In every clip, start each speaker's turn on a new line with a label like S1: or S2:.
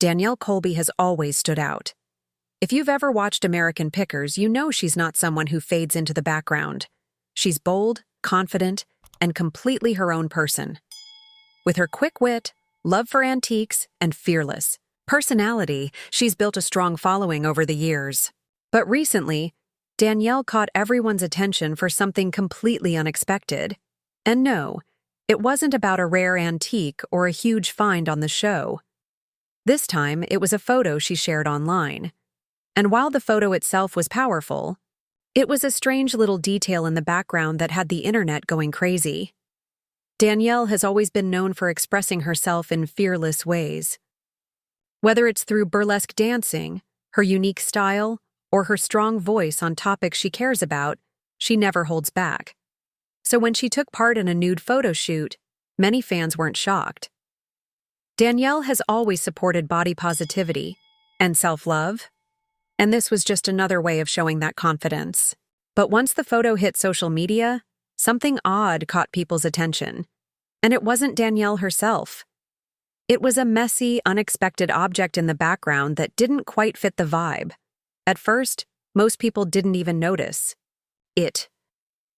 S1: Danielle Colby has always stood out. If you've ever watched American Pickers, you know she's not someone who fades into the background. She's bold, confident, and completely her own person. With her quick wit, love for antiques, and fearless personality, she's built a strong following over the years. But recently, Danielle caught everyone's attention for something completely unexpected. And no, it wasn't about a rare antique or a huge find on the show. This time, it was a photo she shared online. And while the photo itself was powerful, it was a strange little detail in the background that had the internet going crazy. Danielle has always been known for expressing herself in fearless ways. Whether it's through burlesque dancing, her unique style, or her strong voice on topics she cares about, she never holds back. So when she took part in a nude photo shoot, many fans weren't shocked. Danielle has always supported body positivity and self-love, and this was just another way of showing that confidence. But once the photo hit social media, something odd caught people's attention. And it wasn't Danielle herself. It was a messy, unexpected object in the background that didn't quite fit the vibe. At first, most people didn't even notice it.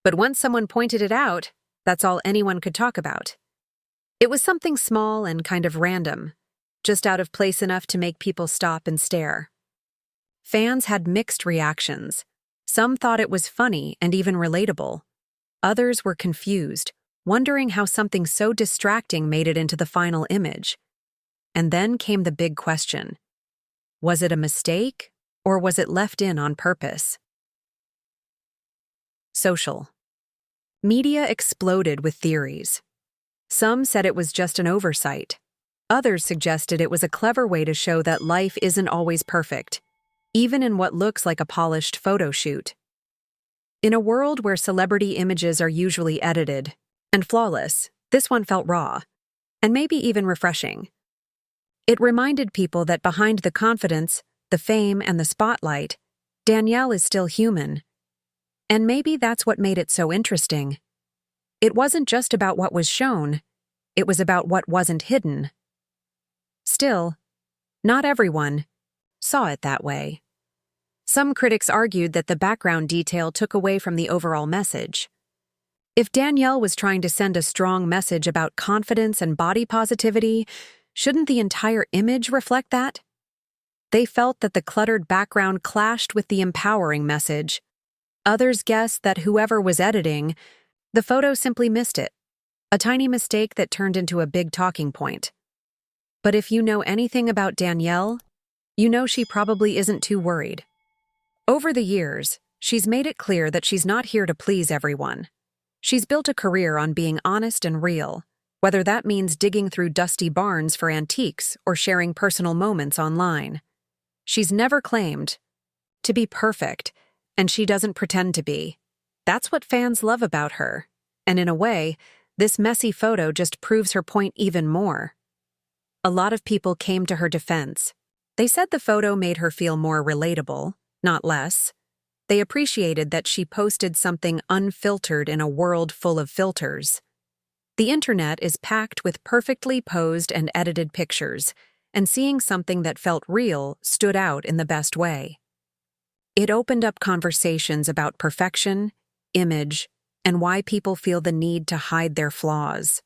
S1: But once someone pointed it out, that's all anyone could talk about. It was something small and kind of random, just out of place enough to make people stop and stare. Fans had mixed reactions. Some thought it was funny and even relatable. Others were confused, wondering how something so distracting made it into the final image. And then came the big question. Was it a mistake, or was it left in on purpose? Social media exploded with theories. Some said it was just an oversight. Others suggested it was a clever way to show that life isn't always perfect, even in what looks like a polished photo shoot. In a world where celebrity images are usually edited and flawless, this one felt raw, and maybe even refreshing. It reminded people that behind the confidence, the fame, and the spotlight, Danielle is still human. And maybe that's what made it so interesting. It wasn't just about what was shown, it was about what wasn't hidden. Still, not everyone saw it that way. Some critics argued that the background detail took away from the overall message. If Danielle was trying to send a strong message about confidence and body positivity, shouldn't the entire image reflect that? They felt that the cluttered background clashed with the empowering message. Others guessed that whoever was editing the photo simply missed it, a tiny mistake that turned into a big talking point. But if you know anything about Danielle, you know she probably isn't too worried. Over the years, she's made it clear that she's not here to please everyone. She's built a career on being honest and real, whether that means digging through dusty barns for antiques or sharing personal moments online. She's never claimed to be perfect, and she doesn't pretend to be. That's what fans love about her, and in a way, this messy photo just proves her point even more. A lot of people came to her defense. They said the photo made her feel more relatable, not less. They appreciated that she posted something unfiltered in a world full of filters. The internet is packed with perfectly posed and edited pictures, and seeing something that felt real stood out in the best way. It opened up conversations about perfection, image, and why people feel the need to hide their flaws.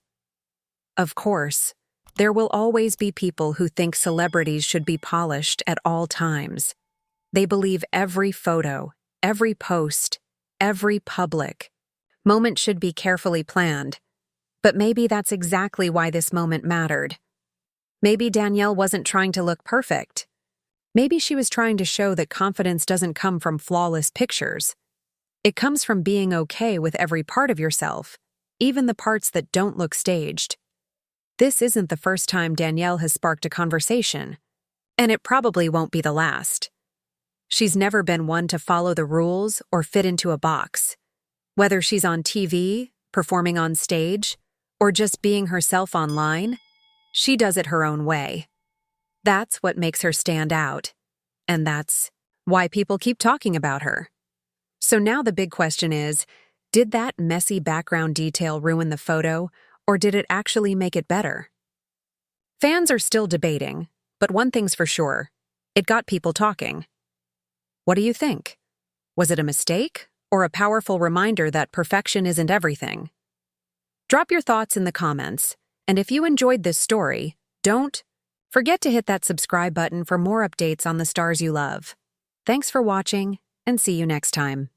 S1: Of course, there will always be people who think celebrities should be polished at all times. They believe every photo, every post, every public moment should be carefully planned. But maybe that's exactly why this moment mattered. Maybe Danielle wasn't trying to look perfect. Maybe she was trying to show that confidence doesn't come from flawless pictures. It comes from being okay with every part of yourself, even the parts that don't look staged. This isn't the first time Danielle has sparked a conversation, and it probably won't be the last. She's never been one to follow the rules or fit into a box. Whether she's on TV, performing on stage, or just being herself online, she does it her own way. That's what makes her stand out, and that's why people keep talking about her. So now the big question is, did that messy background detail ruin the photo, or did it actually make it better? Fans are still debating, But one thing's for sure, it got people talking. What do you think? Was it a mistake or a powerful reminder that perfection isn't everything? Drop your thoughts in the comments, and if you enjoyed this story, don't forget to hit that subscribe button for more updates on the stars you love. Thanks for watching, and see you next time.